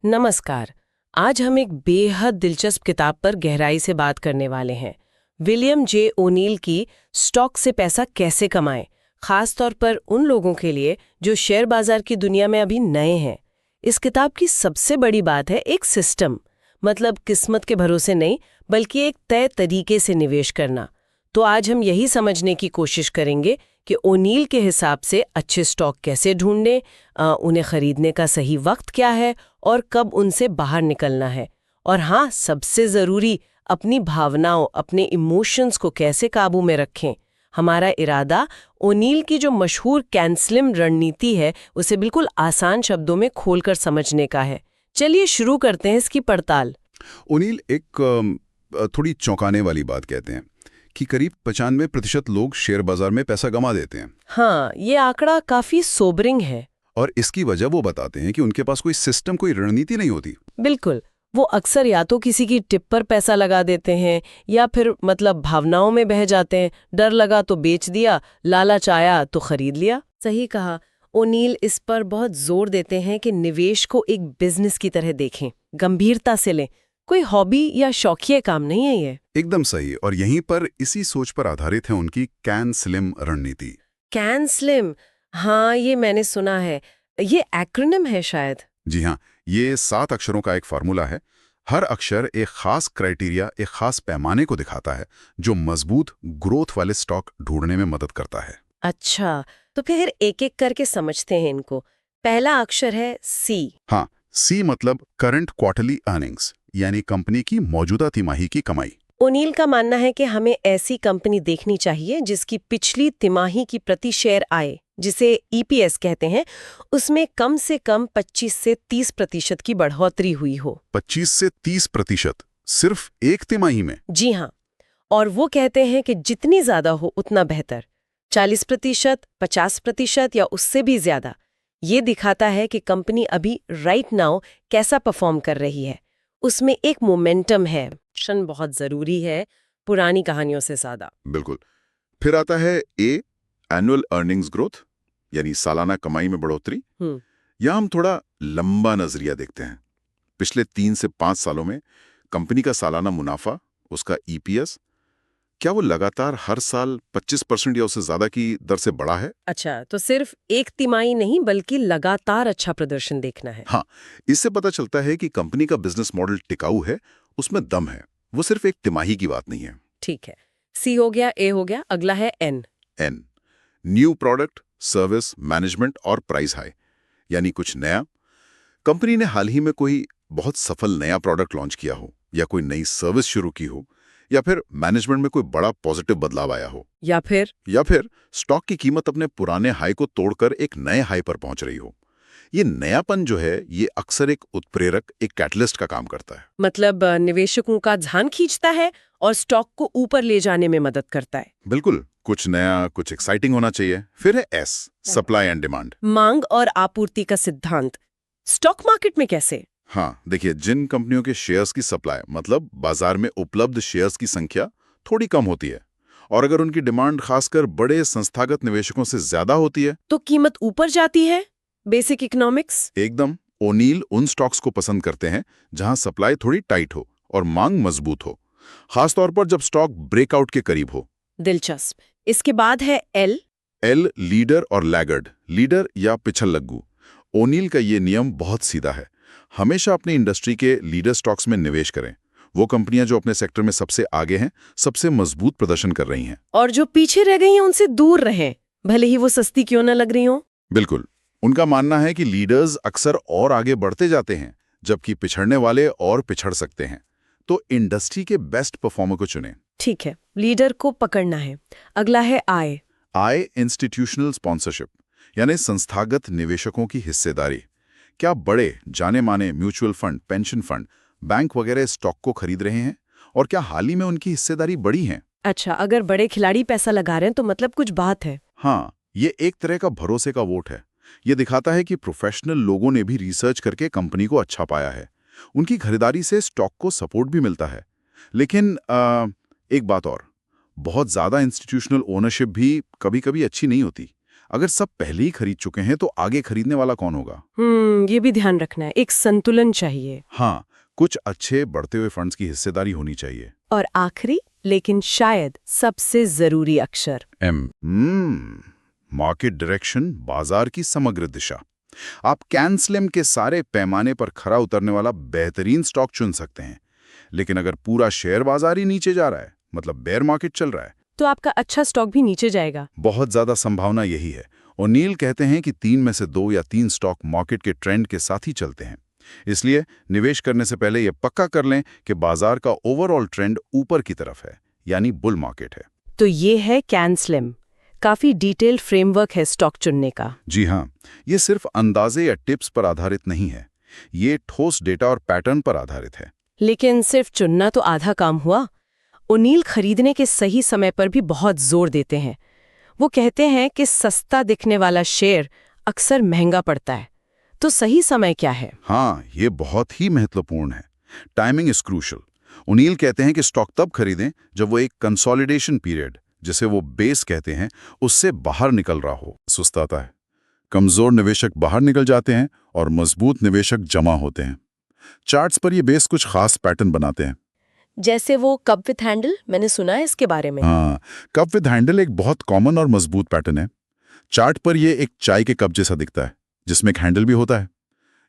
नमस्कार। आज हम एक बेहद दिलचस्प किताब पर गहराई से बात करने वाले हैं। विलियम जे ओनील की स्टॉक से पैसा कैसे कमाएं, खास तौर पर उन लोगों के लिए जो शेयर बाजार की दुनिया में अभी नए हैं। इस किताब की सबसे बड़ी बात है एक सिस्टम, मतलब किस्मत के भरोसे नहीं बल्कि एक तय तरीके से निवेश करना। तो आज हम यही समझने की कोशिश करेंगे कि ओनील के हिसाब से अच्छे स्टॉक कैसे ढूंढने, उन्हें खरीदने का सही वक्त क्या है और कब उनसे बाहर निकलना है। और हाँ, सबसे ज़रूरी, अपनी भावनाओं, अपने इमोशंस को कैसे काबू में रखें। हमारा इरादा ओनील की जो मशहूर कैन स्लिम रणनीति है उसे बिल्कुल आसान शब्दों में खोलकर समझने का है। चलिए शुरू करते हैं इसकी पड़ताल। ओनील एक थोड़ी चौंकाने वाली बात कहते हैं कि करीब 95% लोग शेयर बाजार में पैसा गंवा देते हैं। हाँ, ये आंकड़ा काफी सोबरिंग है। और इसकी वजह वो बताते हैं कि उनके पास कोई सिस्टम, कोई रणनीति नहीं होती। बिल्कुल, वो अक्सर या तो किसी की टिप पर पैसा लगा देते हैं या फिर भावनाओं में बह जाते हैं। डर लगा तो बेच दिया, लालच आया तो खरीद लिया। सही कहा। ओनील इस पर बहुत जोर देते हैं कि निवेश को एक बिजनेस की तरह देखें, गंभीरता से लें। कोई हॉबी या शौकिया काम नहीं है ये। एकदम सही। और यहीं पर इसी सोच पर आधारित है उनकी कैन स्लिम रणनीति। कैन स्लिम, हाँ ये मैंने सुना है। ये एक्रोनिम है शायद। जी हाँ, ये 7 अक्षरों का एक फार्मूला है। हर अक्षर एक खास क्राइटेरिया, एक खास पैमाने को दिखाता है जो मजबूत ग्रोथ वाले स्टॉक ढूंढने में मदद करता है। अच्छा, तो फिर एक एक करके समझते हैं इनको। पहला अक्षर है सी। हाँ, सी मतलब करंट क्वार्टरली अर्निंग्स, यानी कंपनी की मौजूदा तिमाही की कमाई। ओनील का मानना है कि हमें ऐसी कंपनी देखनी चाहिए जिसकी पिछली तिमाही की प्रति शेयर आय, जिसे ईपीएस कहते हैं, उसमें कम से कम 25 से 30% की बढ़ोतरी हुई हो। 25 से 30% सिर्फ एक तिमाही में? जी हाँ, और वो कहते हैं कि जितनी ज्यादा हो उतना बेहतर। 40%, 50% या उससे भी ज्यादा। ये दिखाता है कि कंपनी अभी राइट नाउ कैसा परफॉर्म कर रही है। उसमें एक मोमेंटम है। क्षण बहुत जरूरी है, पुरानी कहानियों से ज्यादा। बिल्कुल। फिर आता है ए, एनुअल अर्निंग्स ग्रोथ, यानी सालाना कमाई में बढ़ोतरी। यहाँ हम थोड़ा लंबा नजरिया देखते हैं। पिछले 3 से 5 सालों में कंपनी का सालाना मुनाफा, उसका ईपीएस, क्या वो लगातार हर साल 25% या उससे ज्यादा की दर से बढ़ा है? अच्छा, तो सिर्फ एक तिमाही नहीं बल्कि लगातार अच्छा प्रदर्शन देखना है। हाँ, इससे पता चलता है कि कंपनी का बिजनेस मॉडल टिकाऊ है, उसमें दम है। वो सिर्फ एक तिमाही की बात नहीं है। ठीक है, सी हो गया, ए हो गया, अगला है N. N, new product, service, management और प्राइस हाई, यानी कुछ नया। कंपनी ने हाल ही में कोई बहुत सफल नया प्रोडक्ट लॉन्च किया हो, या कोई नई सर्विस शुरू की हो, या फिर मैनेजमेंट में कोई बड़ा पॉजिटिव बदलाव आया हो, या फिर स्टॉक की कीमत अपने पुराने हाई को तोड़कर एक नए हाई पर पहुंच रही हो। ये नयापन जो है, ये अक्सर एक उत्प्रेरक, एक कैटलिस्ट का काम करता है। निवेशकों का ध्यान खींचता है और स्टॉक को ऊपर ले जाने में मदद करता है। बिल्कुल, कुछ नया, कुछ एक्साइटिंग होना चाहिए। फिर है एस, सप्लाई एंड डिमांड, मांग और आपूर्ति का सिद्धांत। स्टॉक मार्केट में कैसे? हाँ, देखिए, जिन कंपनियों के शेयर्स की सप्लाई, मतलब बाजार में उपलब्ध शेयर्स की संख्या थोड़ी कम होती है, और अगर उनकी डिमांड खासकर बड़े संस्थागत निवेशकों से ज्यादा होती है, तो कीमत ऊपर जाती है। Basic economics. एकदम। ओनील उन स्टॉक्स को पसंद करते हैं जहां सप्लाई थोड़ी टाइट हो और मांग मजबूत हो, खासतौर पर जब स्टॉक ब्रेकआउट के करीब हो। दिलचस्प। इसके बाद है एल। एल, लीडर और लैगर्ड, लीडर या पिछल लग्गू। ओनील का ये नियम बहुत सीधा है। हमेशा अपनी इंडस्ट्री के लीडर स्टॉक्स में निवेश करें। वो कंपनियां जो अपने सेक्टर में सबसे आगे हैं, सबसे मजबूत प्रदर्शन कर रही हैं। और जो पीछे रह गई हैं उनसे दूर रहें, भले ही वो सस्ती क्यों न लग रही हो। बिल्कुल। उनका मानना है कि लीडर्स अक्सर और आगे बढ़ते जाते हैं, जबकि पिछड़ने वाले और पिछड़ सकते हैं। तो इंडस्ट्री के बेस्ट परफॉर्मर को चुनें। ठीक है, लीडर को पकड़ना है। अगला है आई। आई, इंस्टीट्यूशनल स्पॉन्सरशिप, यानी संस्थागत निवेशकों की हिस्सेदारी। क्या बड़े जाने माने mutual fund, pension fund, bank वगैरह स्टॉक को खरीद रहे हैं, और क्या हाल ही में उनकी हिस्सेदारी बढ़ी है? अच्छा, अगर बड़े खिलाड़ी पैसा लगा रहे हैं तो मतलब कुछ बात है। हाँ, ये एक तरह का भरोसे का वोट है। ये दिखाता है कि प्रोफेशनल लोगों ने भी रिसर्च करके कंपनी को अच्छा पाया है। उनकी खरीदारी से स्टॉक को सपोर्ट भी मिलता है। लेकिन एक बात और, बहुत ज्यादा इंस्टीट्यूशनल ओनरशिप भी कभी-कभी अच्छी नहीं होती। अगर सब पहले ही खरीद चुके हैं तो आगे खरीदने वाला कौन होगा? ये भी ध्यान रखना है, एक संतुलन चाहिए। हाँ, कुछ अच्छे बढ़ते हुए फंड्स की हिस्सेदारी होनी चाहिए। और आखिरी लेकिन शायद सबसे जरूरी अक्षर M। मार्केट डायरेक्शन, बाजार की समग्र दिशा। आप कैनस्लिम के सारे पैमाने पर खरा उतरने वाला बेहतरीन स्टॉक चुन सकते हैं, लेकिन अगर पूरा शेयर बाजार ही नीचे जा रहा है, मतलब बेयर मार्केट चल रहा है, तो आपका अच्छा स्टॉक भी नीचे जाएगा। बहुत ज्यादा संभावना यही है। ओनील कहते हैं कि 3 में से 2 या 3 स्टॉक मार्केट के ट्रेंड के साथ ही चलते हैं। इसलिए निवेश करने से पहले यह पक्का कर लें कि बाजार का ओवरऑल ट्रेंड ऊपर की तरफ है, यानी बुल मार्केट है। तो ये है कैनस्लिम, काफी डिटेल फ्रेमवर्क है स्टॉक चुनने का। जी हाँ, ये सिर्फ अंदाजे या टिप्स पर आधारित नहीं है, ये ठोस डेटा और पैटर्न पर आधारित है। लेकिन सिर्फ चुनना तो आधा काम हुआ। ओनील खरीदने के सही समय पर भी बहुत जोर देते हैं। वो कहते हैं कि सस्ता दिखने वाला शेयर अक्सर महंगा पड़ता है। तो सही समय क्या है? हाँ, ये बहुत ही महत्वपूर्ण है। Timing is crucial. ओनील कहते हैं कि स्टॉक तब खरीदें जब वो एक कंसोलिडेशन पीरियड, जिसे वो बेस कहते हैं, उससे बाहर निकल रहा हो। सुस्ताता है। कमजोर निवेशक बाहर निकल जाते हैं और मजबूत निवेशक जमा होते हैं। चार्ट्स पर ये बेस कुछ खास पैटर्न बनाते हैं। जैसे वो कप विथ हैंडल, मैंने सुना है इसके बारे में। हाँ, कप विद हैंडल एक बहुत कॉमन और मजबूत पैटर्न है। चार्ट पर ये एक चाय के कप जैसा दिखता है, जिसमें एक हैंडल भी होता है।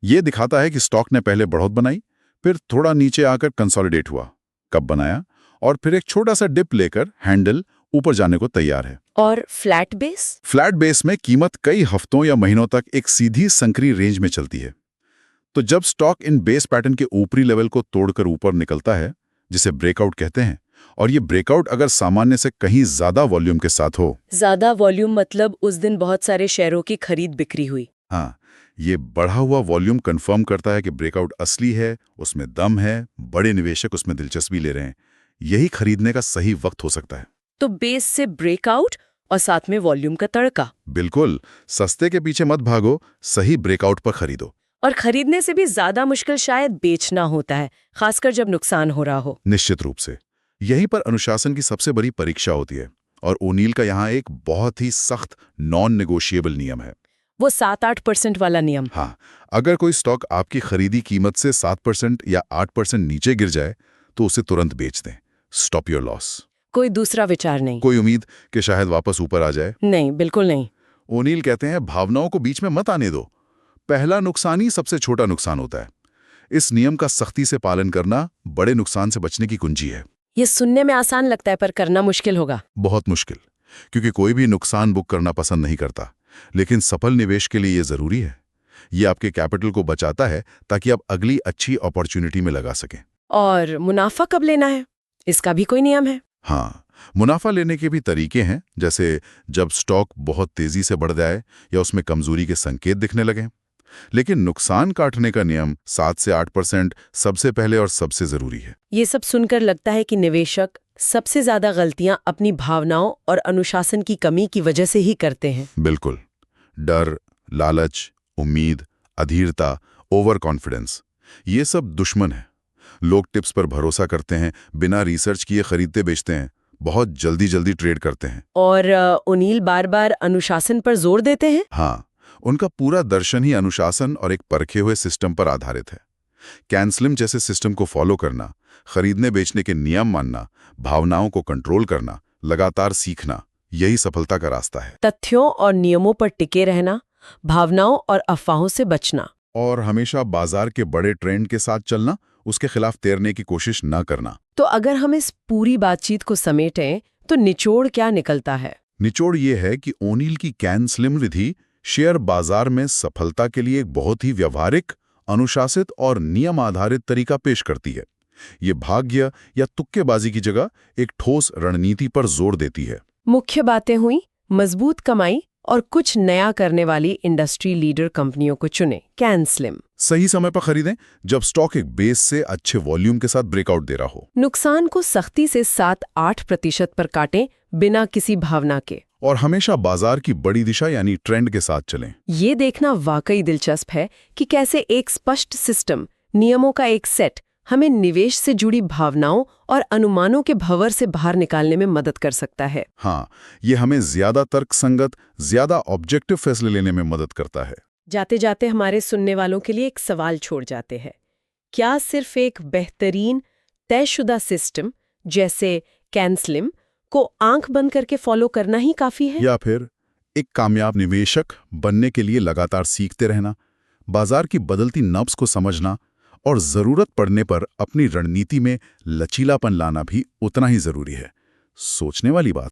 ये दिखाता है कि स्टॉक ने पहले बढ़त बनाई, फिर थोड़ा नीचे आकर कंसोलिडेट हुआ, कप बनाया, और फिर एक छोटा सा डिप लेकर हैंडल ऊपर जाने को तैयार है। और फ्लैट बेस? फ्लैट बेस में कीमत कई हफ्तों या महीनों तक एक सीधी संकरी रेंज में चलती है। तो जब स्टॉक इन बेस पैटर्न के ऊपरी लेवल को तोड़कर ऊपर निकलता है, जिसे ब्रेकआउट कहते हैं, और ये ब्रेकआउट अगर सामान्य से कहीं ज्यादा वॉल्यूम के साथ हो। ज्यादा वॉल्यूम मतलब उस दिन बहुत सारे शेयरों की खरीद बिक्री हुई। हाँ, ये बढ़ा हुआ वॉल्यूम कंफर्म करता है कि ब्रेकआउट असली है, उसमें दम है, बड़े निवेशक उसमें दिलचस्पी ले रहे हैं। यही खरीदने का सही वक्त हो सकता है। तो बेस से ब्रेकआउट और साथ में वॉल्यूम का तड़का। बिल्कुल, सस्ते के पीछे मत भागो, सही ब्रेकआउट पर खरीदो। और खरीदने से भी ज्यादा मुश्किल शायद बेचना होता है, खासकर जब नुकसान हो रहा हो। निश्चित रूप से यहीं पर अनुशासन की सबसे बड़ी परीक्षा होती है, और ओनील का यहाँ एक बहुत ही सख्त नॉन नेगोशिएबल नियम है। वो 7-8% वाला नियम। हाँ, अगर कोई स्टॉक आपकी खरीदी कीमत से 7% या 8% नीचे गिर जाए, तो उसे तुरंत बेच दें। Stop your loss. कोई दूसरा विचार नहीं, कोई उम्मीद कि शायद वापस ऊपर आ जाए? नहीं, बिल्कुल नहीं। ओनील कहते हैं, भावनाओं को बीच में मत आने दो। पहला नुकसान ही सबसे छोटा नुकसान होता है। इस नियम का सख्ती से पालन करना बड़े नुकसान से बचने की कुंजी है। ये सुनने में आसान लगता है, पर करना मुश्किल होगा। बहुत मुश्किल, क्योंकि कोई भी नुकसान बुक करना पसंद नहीं करता, लेकिन सफल निवेश के लिए ये जरूरी है। ये आपके कैपिटल को बचाता है ताकि आप अगली अच्छी अपॉर्चुनिटी में लगा सकें। और मुनाफा कब लेना है, इसका भी कोई नियम है? हाँ, मुनाफा लेने के भी तरीके हैं, जैसे जब स्टॉक बहुत तेजी से बढ़ जाए या उसमें कमजोरी के संकेत दिखने लगे। लेकिन नुकसान काटने का नियम 7 से 8% सबसे पहले और सबसे जरूरी है। ये सब सुनकर लगता है कि निवेशक सबसे ज्यादा गलतियां अपनी भावनाओं और अनुशासन की कमी की वजह से ही करते हैं। बिल्कुल, डर, लालच, उम्मीद, अधीरता, ओवर कॉन्फिडेंस, ये सब दुश्मन है। लोग टिप्स पर भरोसा करते हैं, बिना रिसर्च किए खरीदते बेचते हैं, बहुत जल्दी जल्दी ट्रेड करते हैं। और ओनील बार बार अनुशासन पर जोर देते हैं। हाँ, उनका पूरा दर्शन ही अनुशासन और एक परखे हुए सिस्टम पर आधारित है। कैनस्लिम जैसे सिस्टम को फॉलो करना, खरीदने बेचने के नियम मानना, भावनाओं को कंट्रोल करना, लगातार सीखना, यही सफलता का रास्ता है। तथ्यों और नियमों पर टिके रहना, भावनाओं और अफवाहों से बचना, और हमेशा बाजार के बड़े ट्रेंड के साथ चलना, उसके खिलाफ तैरने की कोशिश न करना। तो अगर हम इस पूरी बातचीत को समेटें तो निचोड़ क्या निकलता है? निचोड़ ये है कि ओनील की कैनस्लिम विधि शेयर बाजार में सफलता के लिए एक बहुत ही व्यवहारिक, अनुशासित और नियम आधारित तरीका पेश करती है। ये भाग्य या तुक्केबाजी की जगह एक ठोस रणनीति पर जोर देती है। मुख्य बातें हुई, मजबूत कमाई और कुछ नया करने वाली इंडस्ट्री लीडर कंपनियों को चुने। कैनस्लिम सही समय पर खरीदें जब स्टॉक एक बेस से अच्छे वॉल्यूम के साथ ब्रेकआउट दे रहा हो। नुकसान को सख्ती से 7-8% पर काटें, बिना किसी भावना के। और हमेशा बाजार की बड़ी दिशा यानी ट्रेंड के साथ चलें। ये देखना वाकई दिलचस्प है कि कैसे एक स्पष्ट सिस्टम, नियमों का एक सेट हमें निवेश से जुड़ी भावनाओं और अनुमानों के भंवर से बाहर निकालने में मदद कर सकता है। हाँ, ये हमें ज्यादा तर्कसंगत, ज्यादा ऑब्जेक्टिव फैसले लेने में मदद करता है। जाते जाते हमारे सुनने वालों के लिए एक सवाल छोड़ जाते हैं। क्या सिर्फ एक बेहतरीन तयशुदा सिस्टम जैसे कैनस्लिम को आंख बंद करके फॉलो करना ही काफी है? या फिर एक कामयाब निवेशक बनने के लिए लगातार सीखते रहना, बाजार की बदलती नब्ज को समझना और जरूरत पड़ने पर अपनी रणनीति में लचीलापन लाना भी उतना ही जरूरी है। सोचने वाली बात।